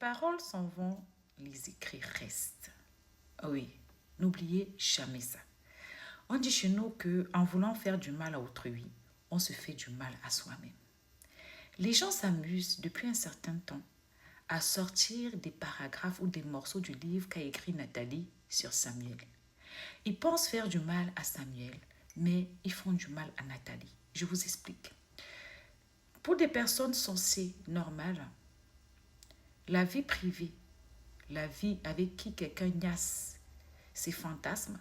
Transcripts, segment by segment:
paroles s'en vont, les écrits restent. Oui, n'oubliez jamais ça. On dit chez nous qu'en voulant faire du mal à autrui, on se fait du mal à soi-même. Les gens s'amusent depuis un certain temps à sortir des paragraphes ou des morceaux du livre qu'a écrit Nathalie sur Samuel. Ils pensent faire du mal à Samuel, mais ils font du mal à Nathalie. Je vous explique. Pour des personnes sensées, normales, la vie privée, la vie avec qui quelqu'un niasse ses fantasmes,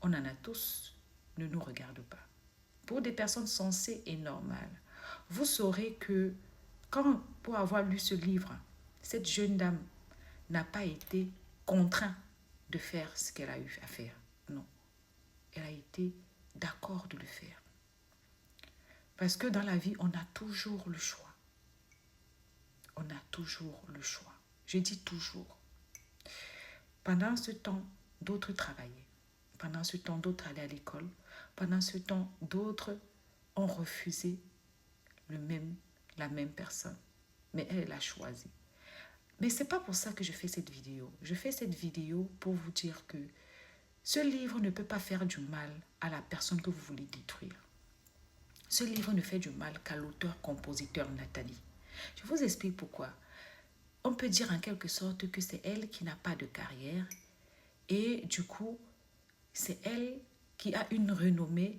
on en a tous, ne nous regarde pas. Pour des personnes sensées et normales, vous saurez que quand, pour avoir lu ce livre, cette jeune dame n'a pas été contrainte de faire ce qu'elle a eu à faire. Non. Elle a été d'accord de le faire. Parce que dans la vie, on a toujours le choix. On a toujours le choix. Je dis toujours. Pendant ce temps, d'autres travaillaient. Pendant ce temps, d'autres allaient à l'école. Pendant ce temps, d'autres ont refusé la même personne. Mais elle a choisi. Mais ce n'est pas pour ça que je fais cette vidéo. Je fais cette vidéo pour vous dire que ce livre ne peut pas faire du mal à la personne que vous voulez détruire. Ce livre ne fait du mal qu'à l'auteur-compositeur Nathalie. Je vous explique pourquoi. On peut dire en quelque sorte que c'est elle qui n'a pas de carrière et du coup, c'est elle qui a une renommée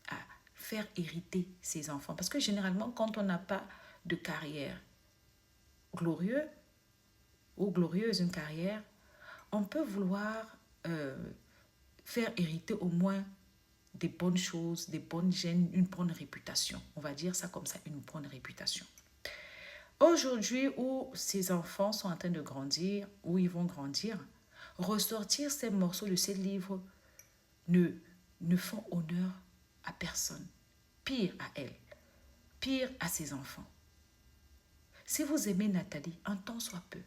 à faire hériter ses enfants. Parce que généralement, quand on n'a pas de carrière glorieuse ou glorieuse, une carrière, on peut vouloir faire hériter au moins des bonnes choses, des bonnes gènes, une bonne réputation. On va dire ça comme ça, une bonne réputation. Aujourd'hui, où ces enfants sont en train de grandir, où ils vont grandir, ressortir ces morceaux de ces livres ne font honneur à personne. Pire à elle, pire à ses enfants. Si vous aimez Nathalie, un temps soit peu,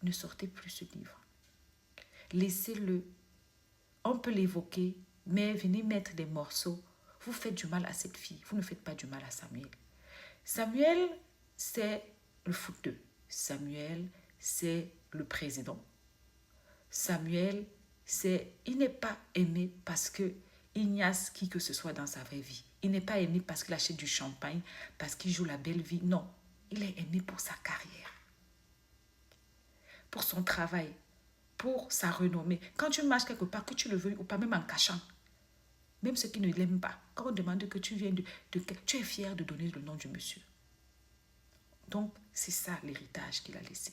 ne sortez plus ce livre. Laissez-le. On peut l'évoquer, mais venez mettre des morceaux. Vous faites du mal à cette fille. Vous ne faites pas du mal à Samuel. Samuel, c'est le footeux. Samuel, c'est le président. Samuel, il n'est pas aimé parce qu'il niaise qui que ce soit dans sa vraie vie. Il n'est pas aimé parce qu'il achète du champagne, parce qu'il joue la belle vie. Non, il est aimé pour sa carrière, pour son travail, pour sa renommée. Quand tu marches quelque part, que tu le veuilles ou pas, même en cachant, même ceux qui ne l'aiment pas, quand on demande que tu viens tu es fier de donner le nom du monsieur. Donc, c'est ça l'héritage qu'il a laissé.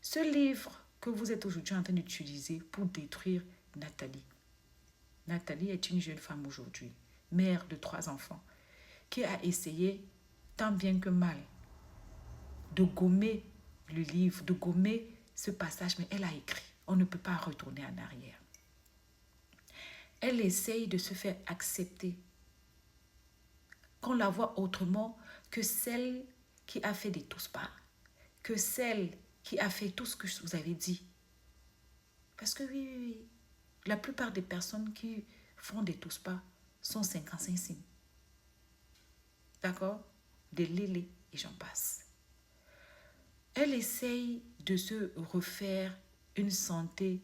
Ce livre que vous êtes aujourd'hui en train d'utiliser pour détruire Nathalie. Nathalie est une jeune femme aujourd'hui, mère de 3 enfants, qui a essayé, tant bien que mal, de gommer le livre, de gommer ce passage, mais elle a écrit. On ne peut pas retourner en arrière. Elle essaye de se faire accepter, qu'on la voit autrement que celle qui a fait des tous-pas, que celle qui a fait tout ce que je vous avais dit. Parce que oui, la plupart des personnes qui font des tous-pas sont 55 cimes. D'accord? Des lélés et j'en passe. Elle essaye de se refaire une santé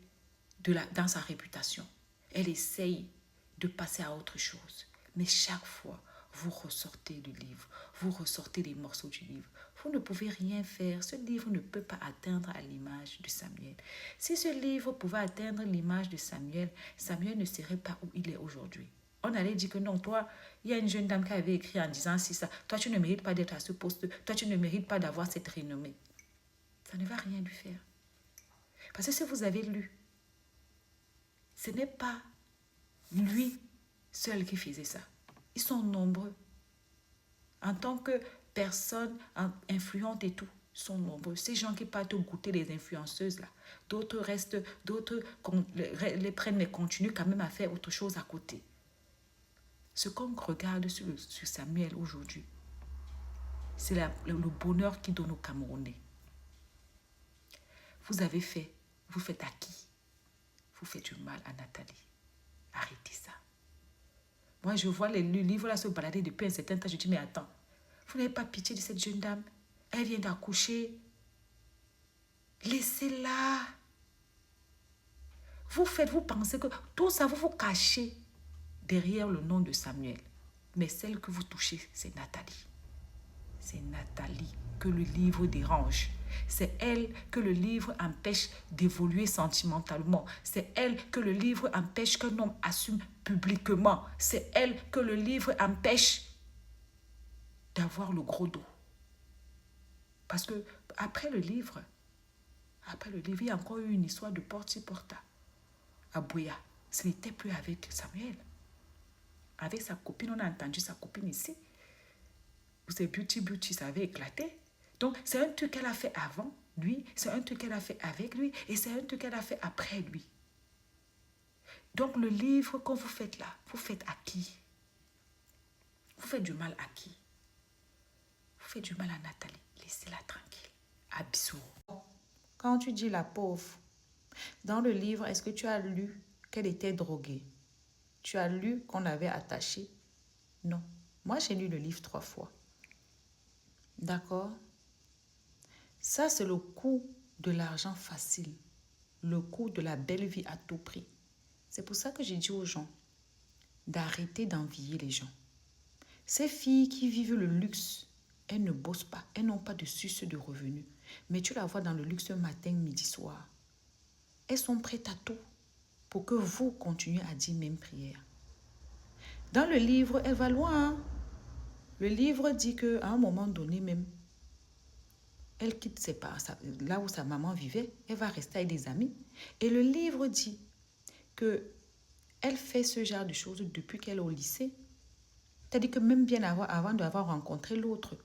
dans sa réputation. Elle essaye de passer à autre chose. Mais chaque fois, vous ressortez du livre, vous ressortez les morceaux du livre. Vous ne pouvez rien faire. Ce livre ne peut pas atteindre à l'image de Samuel. Si ce livre pouvait atteindre l'image de Samuel, Samuel ne serait pas où il est aujourd'hui. On allait dire que non, toi, il y a une jeune dame qui avait écrit en disant si ça, toi tu ne mérites pas d'être à ce poste, toi tu ne mérites pas d'avoir cette renommée. Ça ne va rien lui faire. Parce que si vous avez lu, ce n'est pas lui seul qui faisait ça. Ils sont nombreux. En tant que personne influente et tout, ils sont nombreux. Ces gens qui partent goûter les influenceuses là, d'autres restent, d'autres les prennent mais continuent quand même à faire autre chose à côté. Ce qu'on regarde sur Samuel aujourd'hui, c'est le bonheur qu'il donne aux Camerounais. Vous avez fait, vous faites à qui? Vous faites du mal à Nathalie. Arrêtez ça. Moi, je vois le livre là se balader depuis un certain temps. Je dis, mais attends, vous n'avez pas pitié de cette jeune dame? Elle vient d'accoucher. Laissez-la. Vous pensez que tout ça, vous vous cachez derrière le nom de Samuel. Mais celle que vous touchez, c'est Nathalie. C'est Nathalie que le livre dérange. C'est elle que le livre empêche d'évoluer sentimentalement. C'est elle que le livre empêche qu'un homme assume publiquement. C'est elle que le livre empêche d'avoir le gros dos. Parce que après le livre, il y a encore eu une histoire de porte-ci-porta à Bouya. Ce n'était plus avec Samuel. Avec sa copine, on a entendu sa copine ici. Où ses beauty, ça avait éclaté. Donc, c'est un truc qu'elle a fait avant lui, c'est un truc qu'elle a fait avec lui, et c'est un truc qu'elle a fait après lui. Donc, le livre que vous faites là, vous faites à qui? Vous faites du mal à qui? Vous faites du mal à Nathalie. Laissez-la tranquille. Absou. Quand tu dis la pauvre, dans le livre, est-ce que tu as lu qu'elle était droguée? Tu as lu qu'on l'avait attachée? Non. Moi, j'ai lu le livre 3 fois. D'accord? Ça, c'est le coût de l'argent facile. Le coût de la belle vie à tout prix. C'est pour ça que j'ai dit aux gens d'arrêter d'envier les gens. Ces filles qui vivent le luxe, elles ne bossent pas. Elles n'ont pas de source de revenus. Mais tu la vois dans le luxe matin, midi, soir. Elles sont prêtes à tout pour que vous continuiez à dire même prière. Dans le livre, elle va loin. Le livre dit qu'à un moment donné même, elle quitte ses parents, là où sa maman vivait, elle va rester avec des amis. Et le livre dit que elle fait ce genre de choses depuis qu'elle est au lycée. C'est-à-dire que même bien avant d'avoir rencontré l'autre,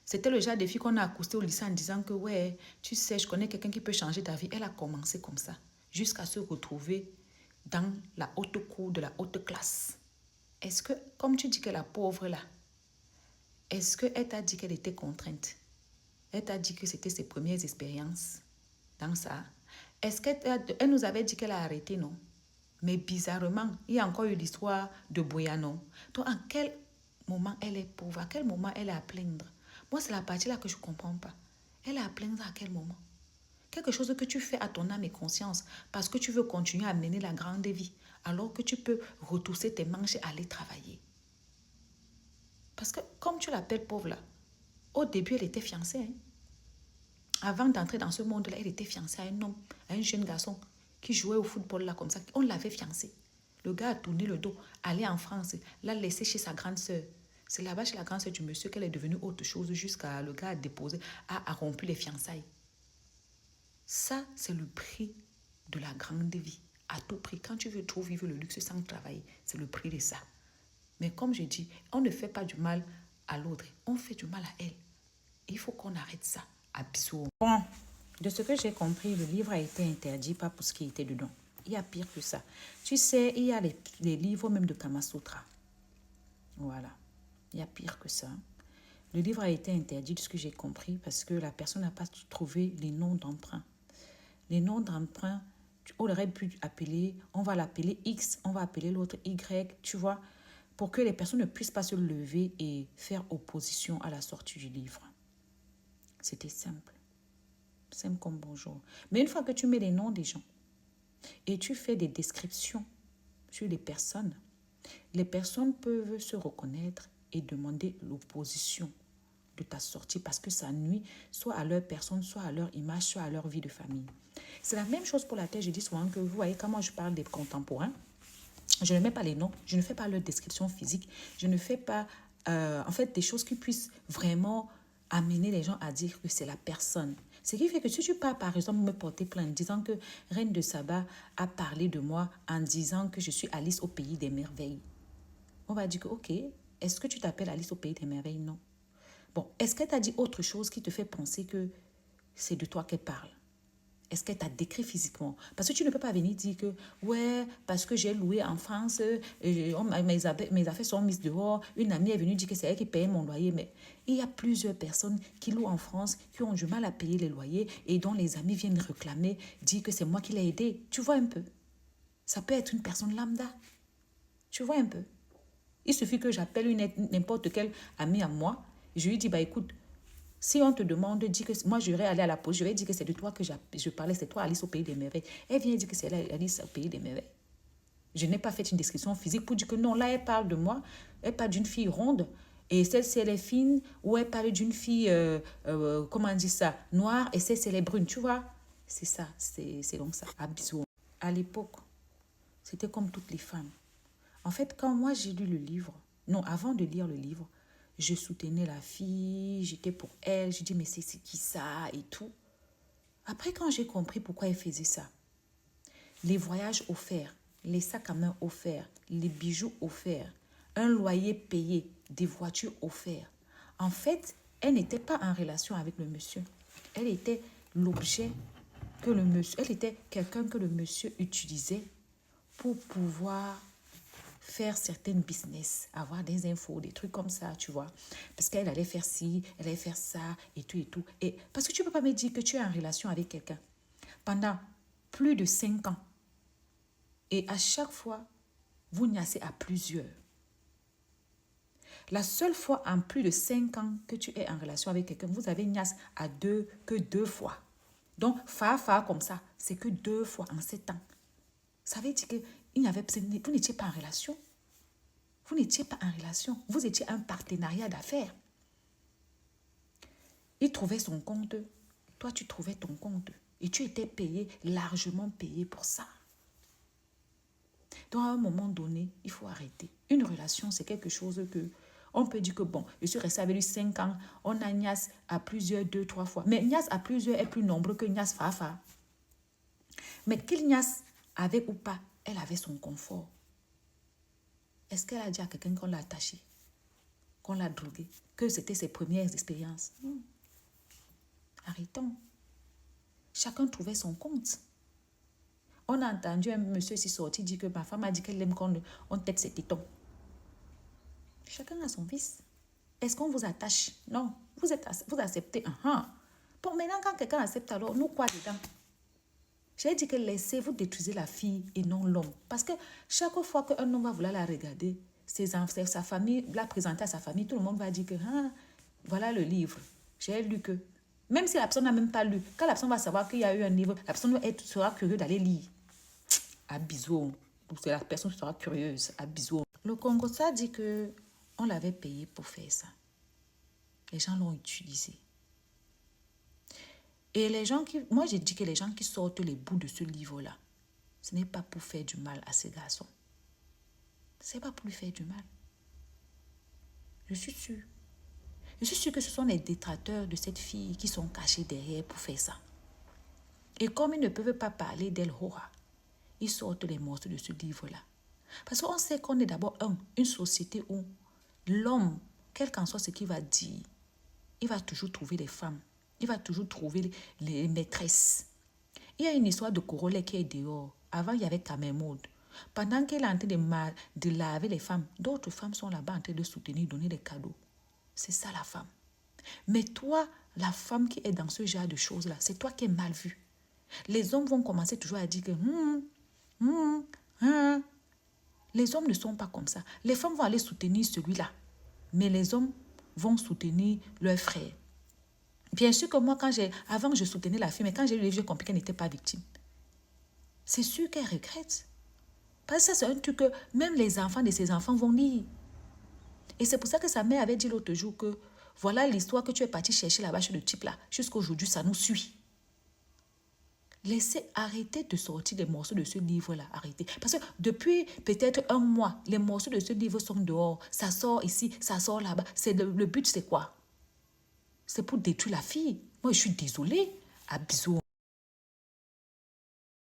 c'était le genre de fille qu'on a accosté au lycée en disant que ouais, tu sais, je connais quelqu'un qui peut changer ta vie. Elle a commencé comme ça, jusqu'à se retrouver dans la haute cour de la haute classe. Est-ce que, comme tu dis que la pauvre là, est-ce qu'elle t'a dit qu'elle était contrainte? Elle t'a dit que c'était ses premières expériences dans ça. Est-ce qu'elle nous avait dit qu'elle a arrêté, non? Mais bizarrement, il y a encore eu l'histoire de Boya, non? Donc, en quel moment elle est pauvre? À quel moment elle est à plaindre? Moi, c'est la partie là que je ne comprends pas. Elle est à plaindre à quel moment? Quelque chose que tu fais à ton âme et conscience parce que tu veux continuer à mener la grande vie alors que tu peux retrousser tes manches et aller travailler. Parce que comme tu l'appelles pauvre là, au début, elle était fiancée. Hein? Avant d'entrer dans ce monde-là, elle était fiancée à un homme, à un jeune garçon qui jouait au football là comme ça. On l'avait fiancée. Le gars a tourné le dos, allé en France, l'a laissé chez sa grande sœur. C'est là-bas chez la grande sœur du monsieur qu'elle est devenue autre chose jusqu'à le gars a déposé, a rompu les fiançailles. Ça, c'est le prix de la grande vie. À tout prix, quand tu veux trop vivre le luxe sans travailler, c'est le prix de ça. Mais comme je dis, on ne fait pas du mal à l'autre, on fait du mal à elle. Il faut qu'on arrête ça. Absurde. Bon, de ce que j'ai compris, le livre a été interdit, pas pour ce qui était dedans. Il y a pire que ça. Tu sais, il y a les livres même de Kama Sutra. Voilà. Il y a pire que ça. Le livre a été interdit de ce que j'ai compris parce que la personne n'a pas trouvé les noms d'emprunt. Les noms d'emprunt, on aurait pu appeler, on va l'appeler X, on va appeler l'autre Y, tu vois, pour que les personnes ne puissent pas se lever et faire opposition à la sortie du livre. C'était simple. Simple comme bonjour. Mais une fois que tu mets les noms des gens et tu fais des descriptions sur les personnes peuvent se reconnaître et demander l'opposition de ta sortie parce que ça nuit soit à leur personne, soit à leur image, soit à leur vie de famille. C'est la même chose pour laquelle je dis souvent que vous voyez quand moi je parle des contemporains, je ne mets pas les noms, je ne fais pas leur description physique, je ne fais pas en fait des choses qui puissent vraiment amener les gens à dire que c'est la personne. Ce qui fait que si tu pars par exemple me porter plainte disant que Reine de Saba a parlé de moi en disant que je suis Alice au pays des merveilles, on va dire que ok, est-ce que tu t'appelles Alice au pays des merveilles? Non. Bon, est-ce qu'elle t'a dit autre chose qui te fait penser que c'est de toi qu'elle parle? Est-ce qu'elle t'a décrit physiquement? Parce que tu ne peux pas venir dire que, ouais, parce que j'ai loué en France, mes affaires sont mises dehors, une amie est venue dire que c'est elle qui paye mon loyer. Mais il y a plusieurs personnes qui louent en France, qui ont du mal à payer les loyers et dont les amis viennent réclamer, dire que c'est moi qui l'ai aidé. Tu vois un peu? Ça peut être une personne lambda. Tu vois un peu? Il suffit que j'appelle n'importe quel ami à moi, je lui dis, bah écoute, Si on te demande, dis que moi, je vais aller à la pause, je vais dire que c'est de toi que je parlais, c'est toi Alice au pays des merveilles. Elle vient dire que c'est Alice au pays des merveilles. Je n'ai pas fait une description physique pour dire que non, là, elle parle de moi, elle parle d'une fille ronde. Et celle-ci, elle est fine, ou elle parle d'une fille, comment on dit ça, noire, et celle-ci, elle est brune, tu vois. C'est ça, c'est donc ça. À bisous. À l'époque, c'était comme toutes les femmes. En fait, quand moi, j'ai lu le livre, non, avant de lire le livre, je soutenais la fille, j'étais pour elle, je dis mais c'est qui ça et tout. Après, quand j'ai compris pourquoi elle faisait ça, les voyages offerts, les sacs à main offerts, les bijoux offerts, un loyer payé, des voitures offertes. En fait, elle n'était pas en relation avec le monsieur. Elle était l'objet que le monsieur, elle était quelqu'un que le monsieur utilisait pour pouvoir faire certaines business, avoir des infos, des trucs comme ça, tu vois. Parce qu'elle allait faire ci, elle allait faire ça, et tout, et tout. Et parce que tu ne peux pas me dire que tu es en relation avec quelqu'un pendant plus de 5 ans. Et à chaque fois, vous niassez à plusieurs. La seule fois en plus de 5 ans que tu es en relation avec quelqu'un, vous avez niasse à que deux fois. Donc, comme ça, c'est que 2 fois en 7 ans. Ça veut dire que vous n'étiez pas en relation. Vous n'étiez pas en relation. Vous étiez un partenariat d'affaires. Il trouvait son compte. Toi, tu trouvais ton compte. Et tu étais payé, largement payé pour ça. Donc, à un moment donné, il faut arrêter. Une relation, c'est quelque chose que... On peut dire que, bon, je suis restée avec lui 5 ans. On a niasse à plusieurs, 2, 3 fois. Mais niasse à plusieurs est plus nombreux que niasse fafa. Mais qu'il niasse avec ou pas, elle avait son confort. Est-ce qu'elle a dit à quelqu'un qu'on l'a attaché, qu'on l'a drogué, que c'était ses premières expériences? Non. Arrêtons. Chacun trouvait son compte. On a entendu un monsieur ici sortir dire que ma femme a dit qu'elle aime qu'on tête ses tétons. Chacun a son vice. Est-ce qu'on vous attache? Non. Vous acceptez. Bon, maintenant, quand quelqu'un accepte, alors, nous, quoi dedans? J'ai dit que laissez-vous détruire la fille et non l'homme. Parce que chaque fois qu'un homme va vouloir la regarder, sa famille, la présenter à sa famille, tout le monde va dire que, voilà le livre. J'ai lu que. Même si la personne n'a même pas lu, quand la personne va savoir qu'il y a eu un livre, la personne sera curieuse d'aller lire. À bisous. C'est la personne qui sera curieuse. À bisous. Le Congo, ça dit que on l'avait payé pour faire ça. Les gens l'ont utilisé. Et les gens qui... Moi, j'ai dit que les gens qui sortent les bouts de ce livre-là, ce n'est pas pour faire du mal à ces garçons. Ce n'est pas pour lui faire du mal. Je suis sûre. Je suis sûre que ce sont les détracteurs de cette fille qui sont cachés derrière pour faire ça. Et comme ils ne peuvent pas parler d'elle, ils sortent les morceaux de ce livre-là. Parce qu'on sait qu'on est d'abord une société où l'homme, quel qu'en soit ce qu'il va dire, il va toujours trouver les femmes. Il va toujours trouver les maîtresses. Il y a une histoire de Corolla qui est dehors. Avant, il y avait Camermode. Pendant qu'elle est en train de laver les femmes, d'autres femmes sont là-bas en train de soutenir, donner des cadeaux. C'est ça la femme. Mais toi, la femme qui est dans ce genre de choses-là, c'est toi qui es mal vue. Les hommes vont commencer toujours à dire que les hommes ne sont pas comme ça. Les femmes vont aller soutenir celui-là. Mais les hommes vont soutenir leur frère. Bien sûr que moi, avant, je soutenais la fille, mais quand j'ai lu le livre, j'ai compris qu'elle n'était pas victime. C'est sûr qu'elle regrette. Parce que ça, c'est un truc que même les enfants de ses enfants vont lire. Et c'est pour ça que sa mère avait dit l'autre jour que voilà l'histoire que tu es parti chercher là-bas chez le type là. Jusqu'à aujourd'hui, ça nous suit. Laissez arrêter de sortir des morceaux de ce livre-là. Arrêtez. Parce que depuis peut-être 1 mois, les morceaux de ce livre sont dehors. Ça sort ici, ça sort là-bas. Le but, c'est quoi? C'est pour détruire la fille. Moi, je suis désolée. À bisous.